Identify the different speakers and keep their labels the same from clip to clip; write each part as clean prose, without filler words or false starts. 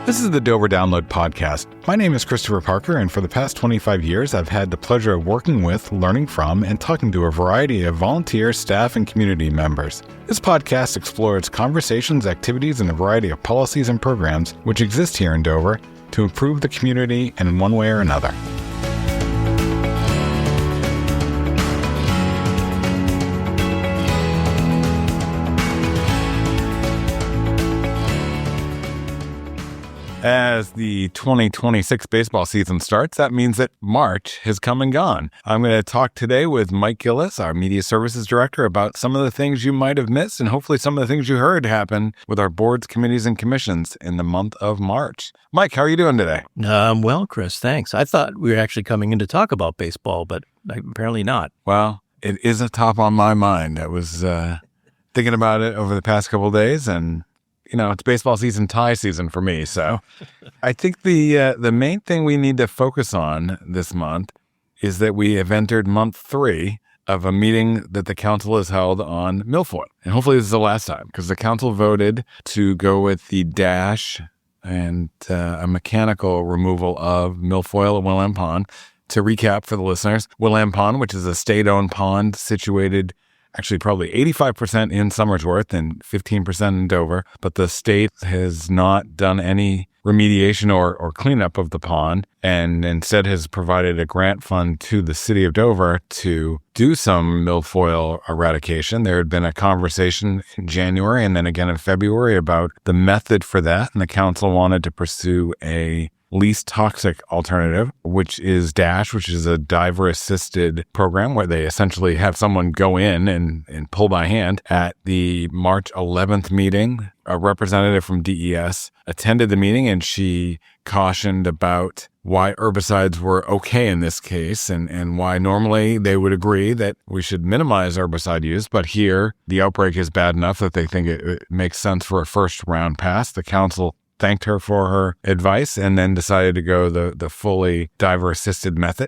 Speaker 1: This is the Dover Download Podcast. My name is Christopher Parker, and for the past 25 years, I've had the pleasure of working with, learning from, and talking to a variety of volunteer, staff, and community members. This podcast explores conversations, activities, and a variety of policies and programs which exist here in Dover to improve the community in one way or another. As the 2026 baseball season starts, that means that March has come and gone. I'm going to talk today with Mike Gillis, our Media Services Director, about some of the things you might have missed and hopefully some of the things you heard happen with our boards, committees, and commissions in the month of March. Mike, how are you doing today?
Speaker 2: Well, Chris, thanks. I thought we were actually coming in to talk about baseball, but apparently not.
Speaker 1: Well, it is a top on my mind. I was thinking about it over the past couple of days, and it's baseball season, tie season for me. So I think the main thing we need to focus on this month is that we have entered month 3 of a meeting that the council has held on milfoil. And hopefully this is the last time, because the council voted to go with the dash and a mechanical removal of milfoil at Willam Pond. To recap for the listeners, Willam Pond, which is a state-owned pond situated actually probably 85% in Somersworth and 15% in Dover, but the state has not done any remediation or cleanup of the pond, and instead has provided a grant fund to the city of Dover to do some milfoil eradication. There had been a conversation in January and then again in February about the method for that, and the council wanted to pursue a least toxic alternative, which is DASH, which is a diver-assisted program where they essentially have someone go in and pull by hand. At the March 11th meeting, a representative from DES attended the meeting, and she cautioned about why herbicides were okay in this case and why normally they would agree that we should minimize herbicide use. But here, the outbreak is bad enough that they think it makes sense for a first round pass. The council thanked her for her advice and then decided to go the fully diver-assisted method.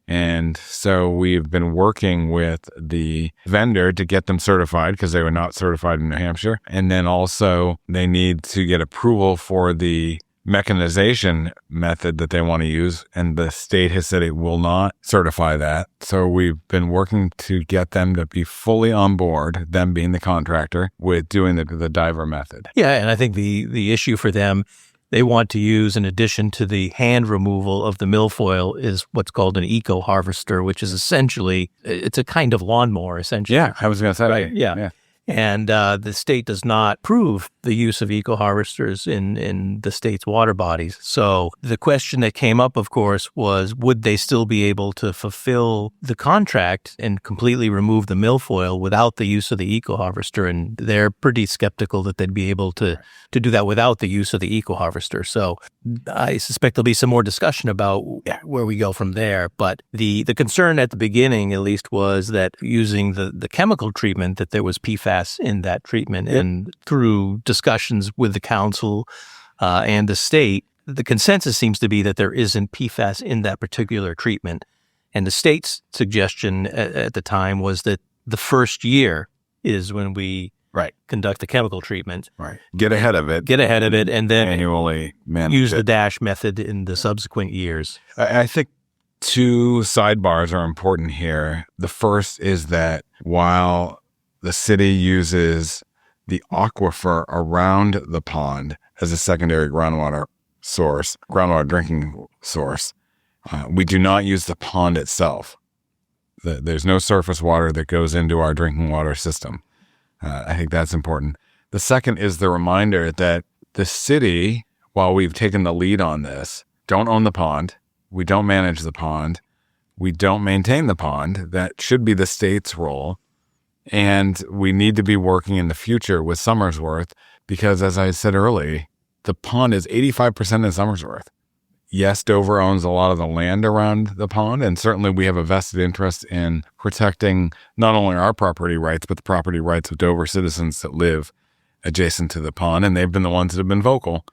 Speaker 1: And so we've been working with the vendor to get them certified because they were not certified in New Hampshire. And then also they need to get approval for the mechanization method that they want to use, and the state has said it will not certify that. So we've been working to get them to be fully on board, them being the contractor, with doing the diver method.
Speaker 2: Yeah, and I think the issue for them, they want to use, in addition to the hand removal of the milfoil, is what's called an eco-harvester, which is essentially, it's a kind of lawnmower, essentially.
Speaker 1: Yeah, I was going to say
Speaker 2: right?
Speaker 1: that.
Speaker 2: Yeah. And the state does not approve the use of eco-harvesters in the state's water bodies. So the question that came up, of course, was would they still be able to fulfill the contract and completely remove the milfoil without the use of the eco-harvester? And they're pretty skeptical that they'd be able to do that without the use of the eco-harvester. So I suspect there'll be some more discussion about where we go from there. But the concern at the beginning, at least, was that using the chemical treatment, that there was PFAS in that treatment. And through discussions with the council and the state, the consensus seems to be that there isn't PFAS in that particular treatment. And the state's suggestion at the time was that the first year is when we conduct the chemical treatment.
Speaker 1: Right. Get ahead of it.
Speaker 2: And then
Speaker 1: annually
Speaker 2: use the DASH method in the subsequent years.
Speaker 1: I think 2 sidebars are important here. The first is that while the city uses the aquifer around the pond as a secondary groundwater drinking source, we do not use the pond itself. There's no surface water that goes into our drinking water system. I think that's important. The second is the reminder that the city, while we've taken the lead on this, don't own the pond. We don't manage the pond. We don't maintain the pond. That should be the state's role. And we need to be working in the future with Somersworth because, as I said earlier, the pond is 85% in Somersworth. Yes, Dover owns a lot of the land around the pond, and certainly we have a vested interest in protecting not only our property rights, but the property rights of Dover citizens that live adjacent to the pond, and they've been the ones that have been vocal.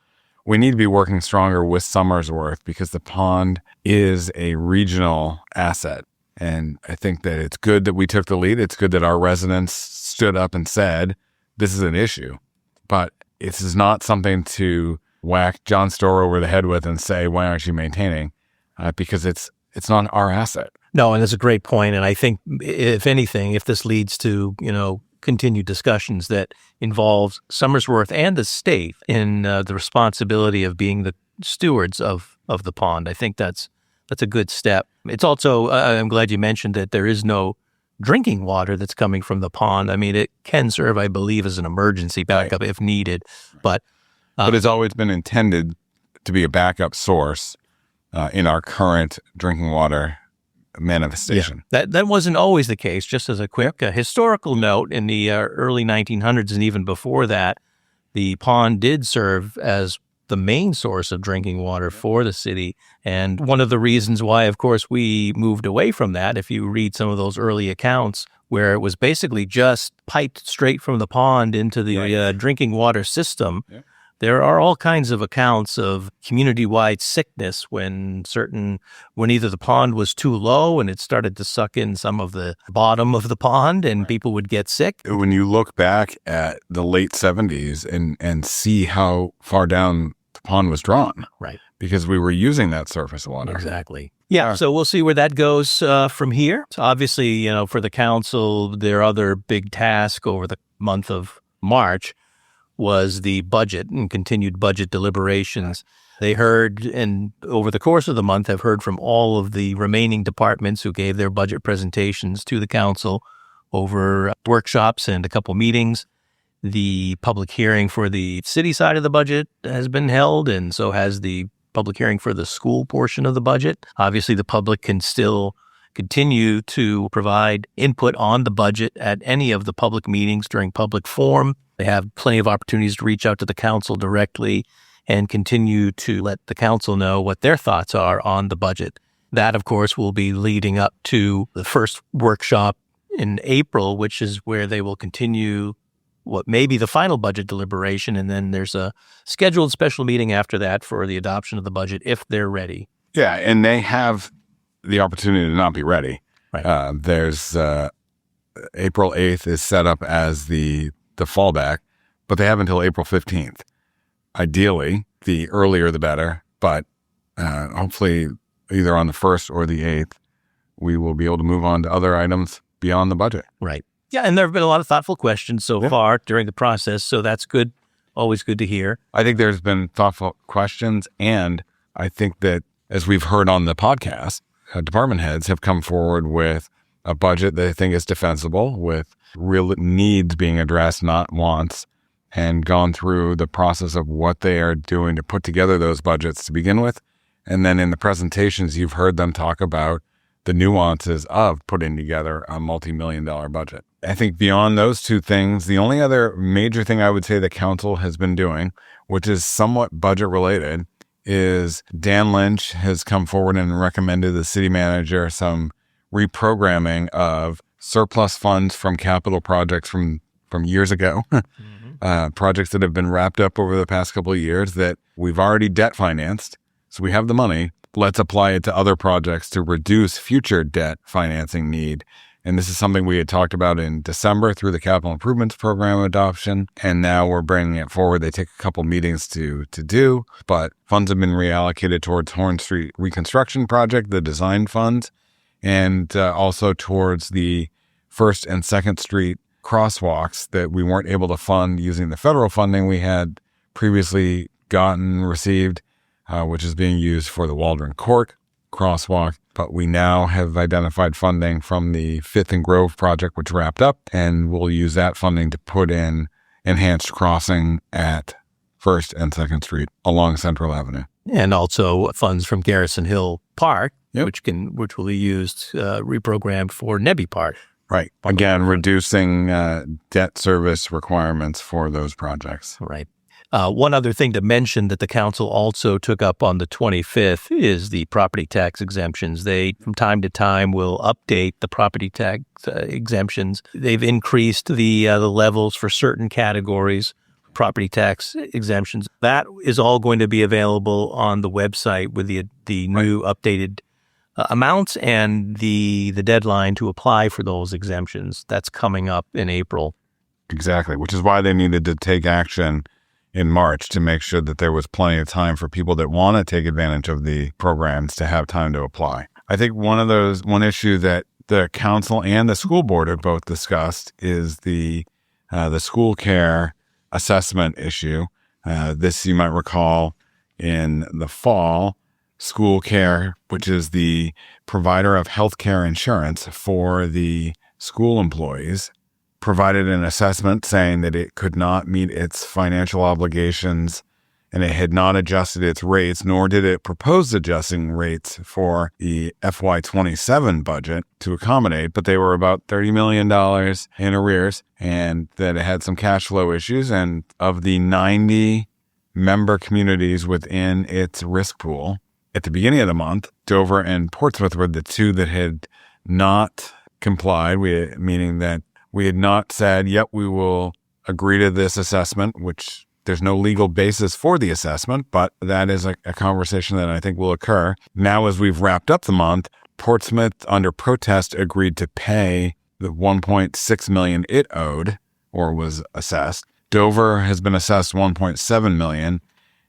Speaker 1: We need to be working stronger with Somersworth because the pond is a regional asset. And I think that it's good that we took the lead. It's good that our residents stood up and said, this is an issue. But it is not something to whack John Storer over the head with and say, why aren't you maintaining? Because it's not our asset.
Speaker 2: No, and it's a great point. And I think, if anything, if this leads to, continued discussions that involves Somersworth and the state in the responsibility of being the stewards of the pond, I think that's a good step. It's also, I'm glad you mentioned that there is no drinking water that's coming from the pond. I mean, it can serve, I believe, as an emergency backup if needed. But
Speaker 1: it's always been intended to be a backup source in our current drinking water manifestation.
Speaker 2: Yeah, that wasn't always the case. Just as a quick historical note, in the early 1900s and even before that, the pond did serve as the main source of drinking water for the city. And one of the reasons why, of course, we moved away from that, if you read some of those early accounts, where it was basically just piped straight from the pond into the drinking water system. Yeah. There are all kinds of accounts of community-wide sickness when either the pond was too low and it started to suck in some of the bottom of the pond and people would get sick.
Speaker 1: When you look back at the late 70s and see how far down the pond was drawn.
Speaker 2: Right.
Speaker 1: Because we were using that surface water.
Speaker 2: Exactly. Yeah, so we'll see where that goes from here. So obviously, for the council, their other big task over the month of March was the budget and continued budget deliberations. They heard, and over the course of the month, have heard from all of the remaining departments who gave their budget presentations to the council over workshops and a couple meetings. The public hearing for the city side of the budget has been held, and so has the public hearing for the school portion of the budget. Obviously, the public can still continue to provide input on the budget at any of the public meetings during public forum. They have plenty of opportunities to reach out to the council directly and continue to let the council know what their thoughts are on the budget. That, of course, will be leading up to the first workshop in April, which is where they will continue what may be the final budget deliberation. And then there's a scheduled special meeting after that for the adoption of the budget if they're ready.
Speaker 1: Yeah, and they have the opportunity to not be ready.
Speaker 2: Right.
Speaker 1: There's April 8th is set up as the fallback, but they have until April 15th. Ideally, the earlier the better, but hopefully either on the 1st or the 8th, we will be able to move on to other items beyond the budget.
Speaker 2: Right. Yeah, and there have been a lot of thoughtful questions so far during the process, so that's good. Always good to hear.
Speaker 1: I think there's been thoughtful questions, and I think that, as we've heard on the podcast, department heads have come forward with a budget that they think is defensible, with real needs being addressed, not wants, and gone through the process of what they are doing to put together those budgets to begin with. And then in the presentations, you've heard them talk about the nuances of putting together a multi-million-dollar budget. I think beyond those two things, the only other major thing I would say the council has been doing, which is somewhat budget related, is Dan Lynch has come forward and recommended the city manager some reprogramming of surplus funds from capital projects from years ago, projects that have been wrapped up over the past couple of years that we've already debt financed. So we have the money. Let's apply it to other projects to reduce future debt financing need. And this is something we had talked about in December through the capital improvements program adoption. And now we're bringing it forward. They take a couple meetings to do, but funds have been reallocated towards Horn Street reconstruction project, the design funds, and also towards the 1st and 2nd Street crosswalks that we weren't able to fund using the federal funding we had previously received, which is being used for the Waldron Court crosswalk. But we now have identified funding from the 5th and Grove project, which wrapped up, and we'll use that funding to put in enhanced crossing at 1st and 2nd Street along Central Avenue.
Speaker 2: And also funds from Garrison Hill Park, which will be used, reprogrammed for Nebby Park.
Speaker 1: Right. Again, reducing debt service requirements for those projects.
Speaker 2: Right. One other thing to mention that the council also took up on the 25th is the property tax exemptions. They, from time to time, will update the property tax exemptions. They've increased the levels for certain categories, property tax exemptions. That is all going to be available on the website with the new updated amounts and the deadline to apply for those exemptions. That's coming up in April.
Speaker 1: Exactly, which is why they needed to take action in March to make sure that there was plenty of time for people that want to take advantage of the programs to have time to apply. I think one issue that the council and the school board have both discussed is the school care assessment issue. This, you might recall, in the fall, school care, which is the provider of healthcare insurance for the school employees, provided an assessment saying that it could not meet its financial obligations and it had not adjusted its rates, nor did it propose adjusting rates for the FY27 budget to accommodate, but they were about $30 million in arrears, and that it had some cash flow issues. And of the 90 member communities within its risk pool, at the beginning of the month, Dover and Portsmouth were the two that had not complied, meaning that we had not said, yep, we will agree to this assessment, which there's no legal basis for the assessment, but that is a conversation that I think will occur. Now, as we've wrapped up the month, Portsmouth, under protest, agreed to pay the $1.6 million it owed or was assessed. Dover has been assessed $1.7 million,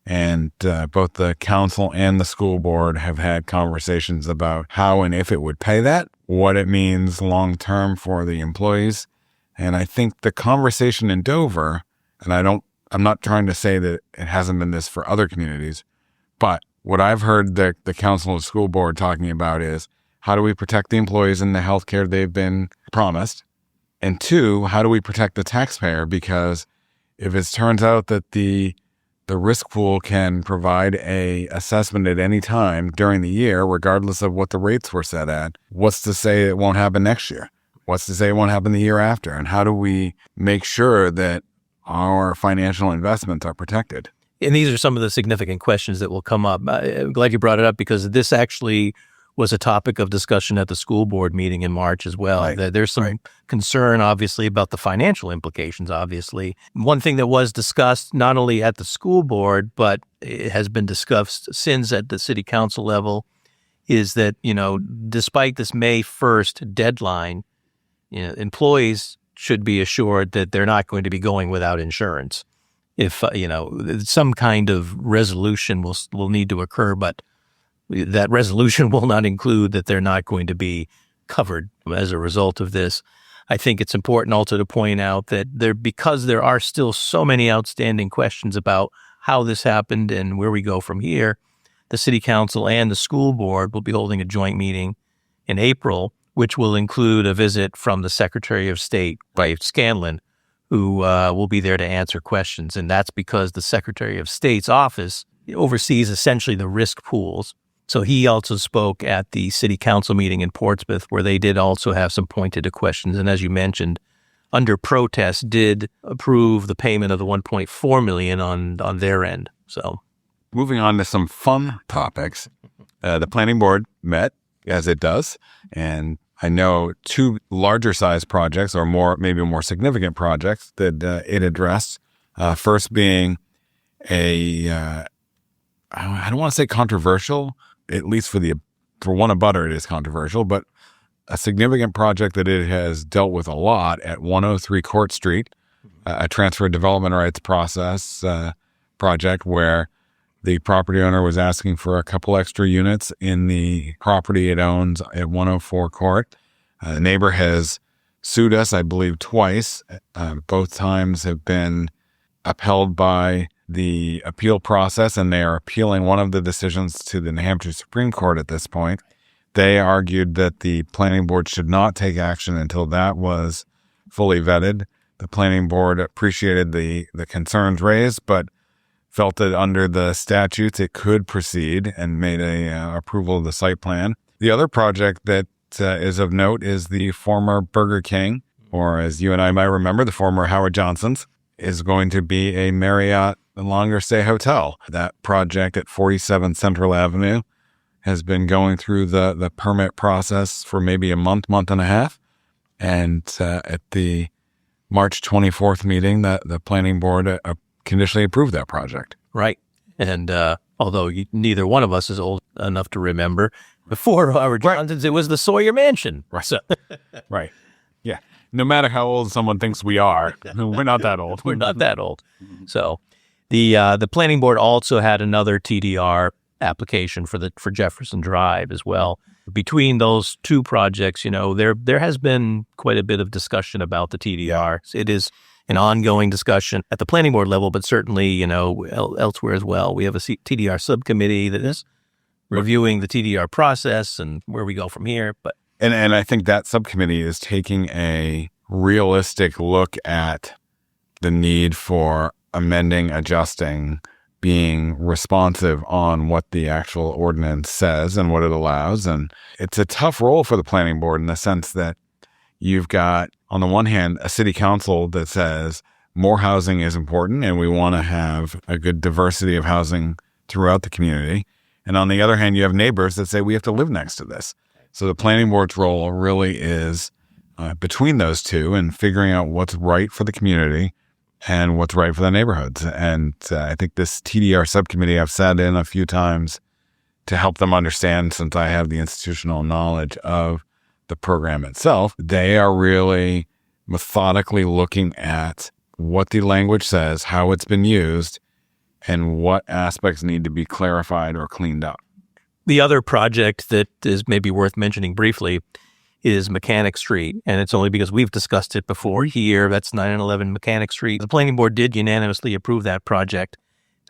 Speaker 1: and both the council and the school board have had conversations about how and if it would pay that, what it means long-term for the employees. And I think the conversation in Dover, and I'm not trying to say that it hasn't been this for other communities, but what I've heard the council and school board talking about is, how do we protect the employees and the health care they've been promised? And two, how do we protect the taxpayer? Because if it turns out that the risk pool can provide a assessment at any time during the year, regardless of what the rates were set at, what's to say it won't happen next year? What's to say it won't happen the year after? And how do we make sure that our financial investments are protected?
Speaker 2: And these are some of the significant questions that will come up. I'm glad you brought it up, because this actually was a topic of discussion at the school board meeting in March as well.
Speaker 1: Right.
Speaker 2: There's some concern, obviously, about the financial implications, obviously. One thing that was discussed not only at the school board, but it has been discussed since at the city council level, is that, despite this May 1st deadline, employees should be assured that they're not going to be going without insurance. If, some kind of resolution will need to occur, but that resolution will not include that they're not going to be covered as a result of this. I think it's important also to point out that because there are still so many outstanding questions about how this happened and where we go from here, the city council and the school board will be holding a joint meeting in April, which will include a visit from the Secretary of State, Scanlon, who will be there to answer questions. And that's because the Secretary of State's office oversees essentially the risk pools. So he also spoke at the city council meeting in Portsmouth, where they did also have some pointed questions. And as you mentioned, under protest, did approve the payment of the $1.4 million on their end. So,
Speaker 1: moving on to some fun topics, the planning board met, as it does, and I know two larger size projects, or maybe more significant projects that it addressed. First being I don't want to say controversial, at least for one abutter it is controversial, but a significant project that it has dealt with a lot at 103 Court Street, a transfer development rights process project where the property owner was asking for a couple extra units in the property it owns at 104 Court. The neighbor has sued us, I believe, twice. Both times have been upheld by the appeal process, and they are appealing one of the decisions to the New Hampshire Supreme Court at this point. They argued that the planning board should not take action until that was fully vetted. The planning board appreciated the concerns raised, but felt that under the statutes it could proceed and made a approval of the site plan. The other project that is of note is the former Burger King, or as you and I might remember, the former Howard Johnson's, is going to be a Marriott longer stay hotel. That project at 47 Central Avenue has been going through the permit process for maybe a month and a half. And at the March 24th meeting, the planning board conditionally approved that project.
Speaker 2: Right. And although neither one of us is old enough to remember, before Howard Johnson's, it was the Sawyer Mansion.
Speaker 1: Right.
Speaker 2: So.
Speaker 1: Right. Yeah. No matter how old someone thinks we are, we're not that old.
Speaker 2: We're not that old. So The planning board also had another TDR application for Jefferson Drive as well. Between those two projects, there has been quite a bit of discussion about the TDR. It is an ongoing discussion at the planning board level, but certainly, elsewhere as well. We have a TDR subcommittee that is reviewing the TDR process and where we go from here.
Speaker 1: And I think that subcommittee is taking a realistic look at the need for amending, adjusting, being responsive on what the actual ordinance says and what it allows. And it's a tough role for the planning board in the sense that you've got, on the one hand, a city council that says more housing is important and we want to have a good diversity of housing throughout the community. And on the other hand, you have neighbors that say we have to live next to this. So the planning board's role really is between those two and figuring out what's right for the community and what's right for the neighborhoods. And I think this TDR subcommittee, I've sat in a few times to help them understand, since I have the institutional knowledge of the program itself. They are really methodically looking at what the language says, how it's been used, and what aspects need to be clarified or cleaned up.
Speaker 2: The other project that is maybe worth mentioning briefly is Mechanic Street, and it's only because we've discussed it before here. That's 9 and 11 Mechanic Street. The planning board did unanimously approve that project.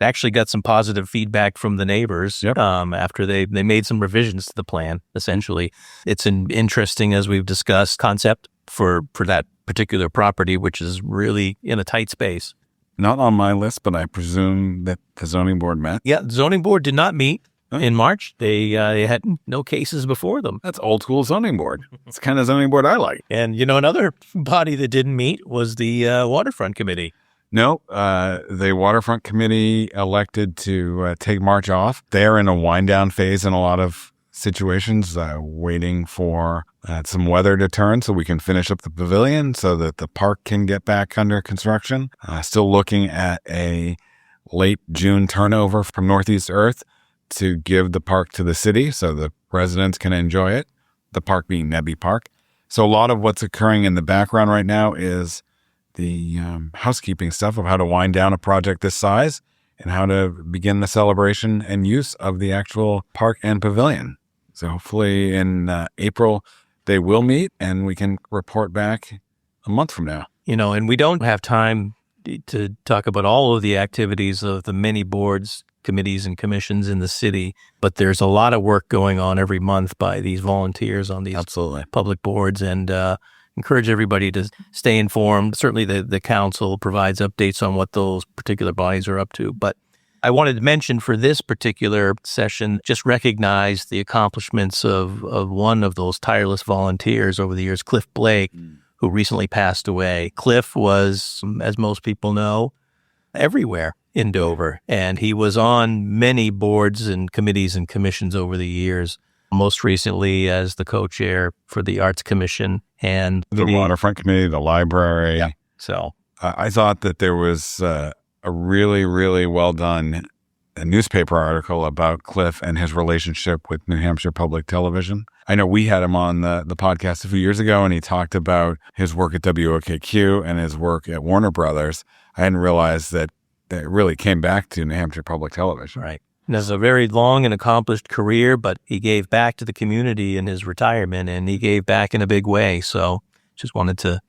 Speaker 2: It actually got some positive feedback from the neighbors after they made some revisions to the plan, essentially. It's an interesting, as we've discussed, concept for that particular property, which is really in a tight space.
Speaker 1: Not on my list, but I presume that the zoning board met.
Speaker 2: Yeah, the zoning board did not meet in March. They had no cases before them.
Speaker 1: That's old school zoning board. It's the kind of zoning board I like.
Speaker 2: And, another body that didn't meet was the Waterfront Committee.
Speaker 1: No, the Waterfront Committee elected to take March off. They're in a wind down phase in a lot of situations, waiting for some weather to turn so we can finish up the pavilion so that the park can get back under construction. Still looking at a late June turnover from Northeast Earth to give the park to the city so the residents can enjoy it, the park being Nebby Park. So a lot of what's occurring in the background right now is the housekeeping stuff of how to wind down a project this size and how to begin the celebration and use of the actual park and pavilion. So hopefully in April, they will meet and we can report back a month from now.
Speaker 2: And we don't have time to talk about all of the activities of the many boards, committees, and commissions in the city, but there's a lot of work going on every month by these volunteers on these public boards, and encourage everybody to stay informed. Certainly the council provides updates on what those particular bodies are up to, but I wanted to mention for this particular session, just recognize the accomplishments of one of those tireless volunteers over the years, Clough Blake, who recently passed away. Clough was, as most people know, everywhere in Dover, and he was on many boards and committees and commissions over the years, most recently as the co-chair for the Arts Commission and
Speaker 1: the Waterfront Committee, the library.
Speaker 2: Yeah. So
Speaker 1: I thought that there was a really, really well done newspaper article about Clough and his relationship with New Hampshire Public Television. I know we had him on the podcast a few years ago, and he talked about his work at WOKQ and his work at Warner Brothers. I hadn't realized that it really came back to New Hampshire Public Television.
Speaker 2: Right. And it's a very long and accomplished career, but he gave back to the community in his retirement, and he gave back in a big way. So just wanted to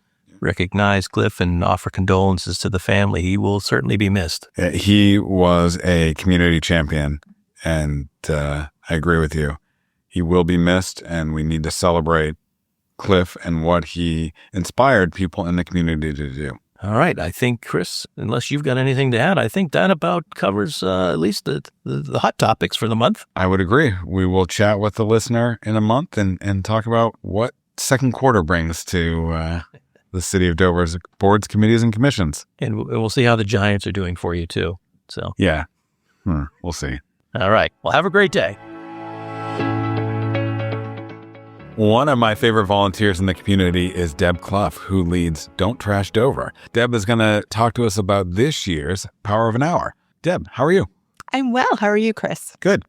Speaker 2: recognize Clough and offer condolences to the family. He will certainly be missed.
Speaker 1: He was a community champion, and I agree with you. He will be missed, and we need to celebrate Clough and what he inspired people in the community to do.
Speaker 2: All right. I think, Chris, unless you've got anything to add, I think that about covers at least the hot topics for the month.
Speaker 1: I would agree. We will chat with the listener in a month and talk about what second quarter brings to the city of Dover's boards, committees, and commissions.
Speaker 2: And we'll see how the Giants are doing for you, too. So
Speaker 1: yeah, we'll see.
Speaker 2: All right. Well, have a great day.
Speaker 1: One of my favorite volunteers in the community is Deb Clough, who leads Don't Trash Dover. Deb is going to talk to us about this year's Power of an Hour. Deb, how are you?
Speaker 3: I'm well. How are you, Chris?
Speaker 1: Good.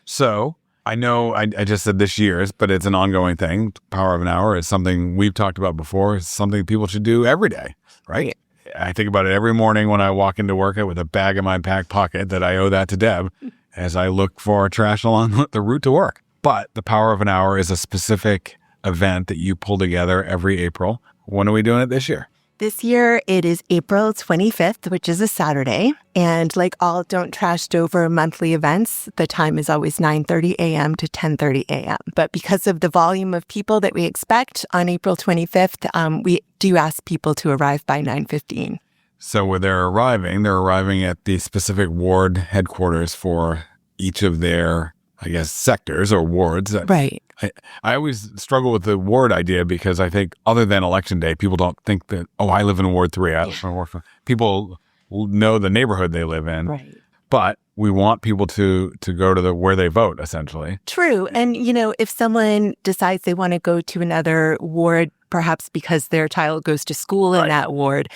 Speaker 1: So I know I just said this year's, but it's an ongoing thing. Power of an Hour is something we've talked about before. It's something people should do every day, right? I think about it every morning when I walk into work with a bag in my back pocket that I owe that to Deb as I look for trash along the route to work. But the Power of an Hour is a specific event that you pull together every April. When are we doing it this year?
Speaker 3: This year, it is April 25th, which is a Saturday. And like all Don't Trash Dover monthly events, the time is always 9:30 a.m. to 10:30 a.m. But because of the volume of people that we expect on April 25th, we do ask people to arrive by 9:15.
Speaker 1: So when they're arriving at the specific ward headquarters for each of their, I guess, sectors or wards.
Speaker 3: Right.
Speaker 1: I always struggle with the ward idea because I think other than election day, people don't think that, I live in Ward 3. I live in Ward 5. People know the neighborhood they live in.
Speaker 3: Right.
Speaker 1: But we want people to go to where they vote, essentially.
Speaker 3: True. And, if someone decides they want to go to another ward, perhaps because their child goes to school in that ward,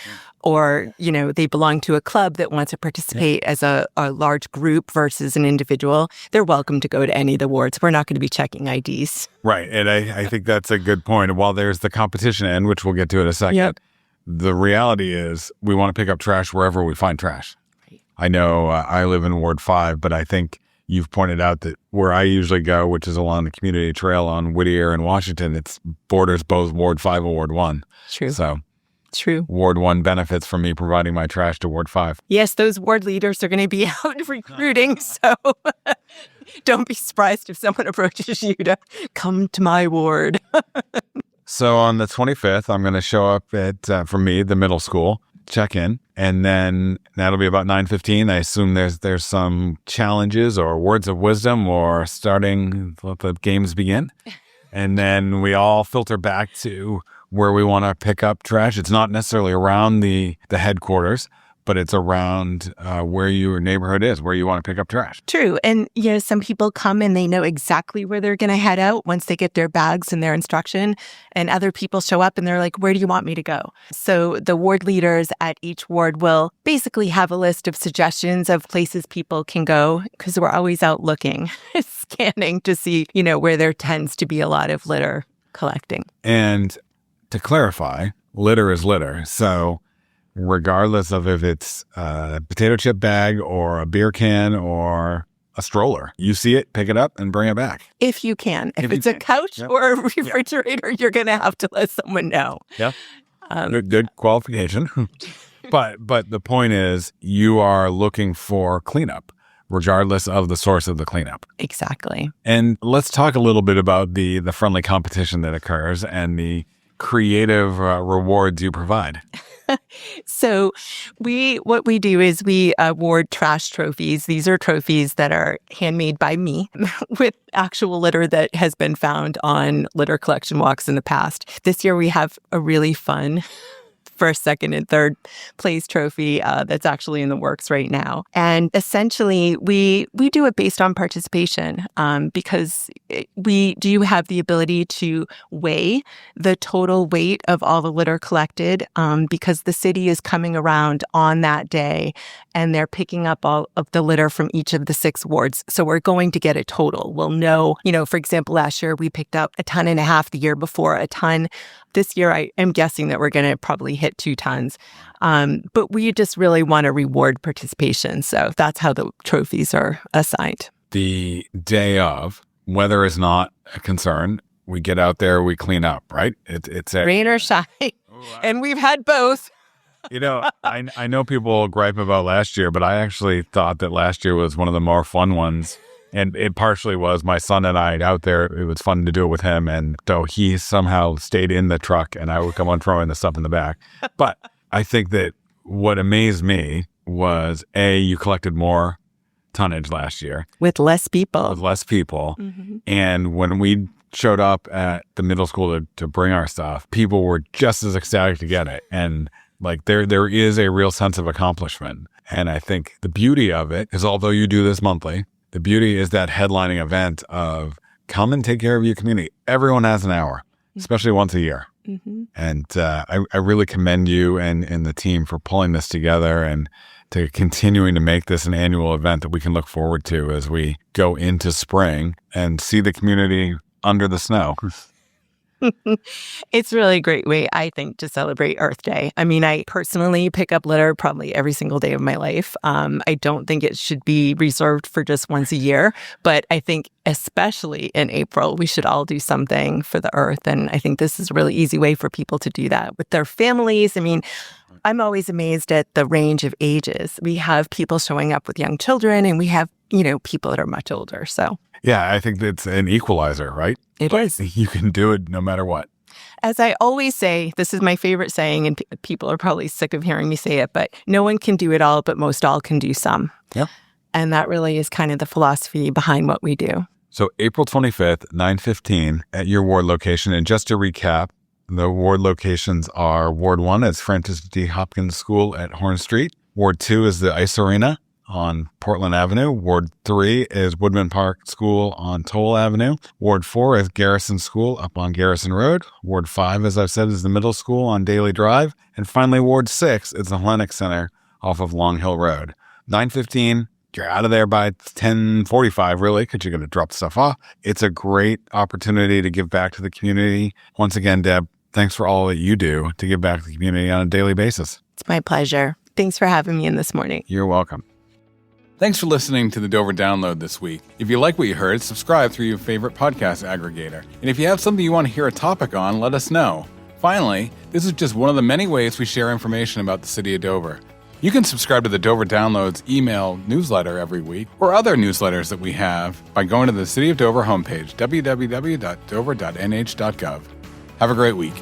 Speaker 3: or, they belong to a club that wants to participate as a large group versus an individual, they're welcome to go to any of the wards. We're not going to be checking IDs.
Speaker 1: Right. And I think that's a good point. And while there's the competition end, which we'll get to in a second, the reality is we want to pick up trash wherever we find trash. Right. I know I live in Ward 5, but I think you've pointed out that where I usually go, which is along the community trail on Whittier and Washington, it's borders both Ward 5 and Ward 1.
Speaker 3: True.
Speaker 1: So
Speaker 3: True.
Speaker 1: Ward 1 benefits from me providing my trash to Ward 5.
Speaker 3: Yes, those ward leaders are going to be out recruiting, so don't be surprised if someone approaches you to come to my ward.
Speaker 1: So on the 25th, I'm going to show up at, for me, the middle school, check in, and then that'll be about 9:15. I assume there's some challenges or words of wisdom or starting, let the games begin. And then we all filter back to where we want to pick up trash. It's not necessarily around the headquarters, but it's around where your neighborhood is, where you want to pick up trash.
Speaker 3: True. And, some people come and they know exactly where they're going to head out once they get their bags and their instruction. And other people show up and they're like, where do you want me to go? So the ward leaders at each ward will basically have a list of suggestions of places people can go, because we're always out looking, scanning to see, where there tends to be a lot of litter collecting.
Speaker 1: And to clarify, litter is litter. So regardless of if it's a potato chip bag or a beer can or a stroller, you see it, pick it up and bring it back.
Speaker 3: If you can. If it's a couch or a refrigerator, you're going to have to let someone know.
Speaker 1: Yeah. Good qualification. But the point is, you are looking for cleanup, regardless of the source of the cleanup.
Speaker 3: Exactly.
Speaker 1: And let's talk a little bit about the friendly competition that occurs and the creative rewards you provide.
Speaker 3: So what we do is we award trash trophies. These are trophies that are handmade by me with actual litter that has been found on litter collection walks in the past. This year we have a really fun first, second, and third place trophy that's actually in the works right now. And essentially, we do it based on participation because we do have the ability to weigh the total weight of all the litter collected because the city is coming around on that day and they're picking up all of the litter from each of the 6 wards. So we're going to get a total. We'll know, for example, last year we picked up 1.5 tons, the year before a ton. This year, I am guessing that we're going to probably hit 2 tons. But we just really want to reward participation. So that's how the trophies are assigned.
Speaker 1: The day of, weather is not a concern. We get out there, we clean up, right? It's
Speaker 3: rain or shine. And we've had both.
Speaker 1: I know people gripe about last year, but I actually thought that last year was one of the more fun ones. And it partially was my son and I out there. It was fun to do it with him. And so he somehow stayed in the truck and I would come on throwing the stuff in the back. But I think that what amazed me was, you collected more tonnage last year.
Speaker 3: With less people.
Speaker 1: Mm-hmm. And when we showed up at the middle school to bring our stuff, people were just as ecstatic to get it. And there is a real sense of accomplishment. And I think the beauty of it is, although you do this monthly, the beauty is that headlining event of come and take care of your community. Everyone has an hour, especially once a year. Mm-hmm. And I really commend you and the team for pulling this together and to continuing to make this an annual event that we can look forward to as we go into spring and see the community under the snow.
Speaker 3: It's really a great way, I think, to celebrate Earth Day. I mean, I personally pick up litter probably every single day of my life. I don't think it should be reserved for just once a year, but I think especially in April, we should all do something for the Earth. And I think this is a really easy way for people to do that with their families. I mean, I'm always amazed at the range of ages. We have people showing up with young children, and we have, people that are much older. So
Speaker 1: Yeah, I think it's an equalizer, right?
Speaker 3: it is.
Speaker 1: You can do it no matter what.
Speaker 3: As I always say, this is my favorite saying, and people are probably sick of hearing me say it, but no one can do it all, but most all can do some.
Speaker 1: Yep.
Speaker 3: And that really is kind of the philosophy behind what we do.
Speaker 1: So April 25th, 9:15 at your ward location. And just to recap, the ward locations are Ward 1 is Francis D. Hopkins School at Horn Street. Ward 2 is the Ice Arena on Portland Avenue. Ward 3 is Woodman Park School on Toll Avenue. Ward 4 is Garrison School up on Garrison Road. Ward 5, as I've said, is the middle school on Daily Drive. And finally, Ward 6 is the Hellenic Center off of Long Hill Road. 9:15, you're out of there by 10:45, really, because you're going to drop the stuff off. It's a great opportunity to give back to the community. Once again, Deb, thanks for all that you do to give back to the community on a daily basis.
Speaker 3: It's my pleasure. Thanks for having me in this morning.
Speaker 1: You're welcome. Thanks for listening to the Dover Download this week. If you like what you heard, subscribe through your favorite podcast aggregator. And if you have something you want to hear a topic on, let us know. Finally, this is just one of the many ways we share information about the city of Dover. You can subscribe to the Dover Downloads email newsletter every week or other newsletters that we have by going to the City of Dover homepage, www.dover.nh.gov. Have a great week.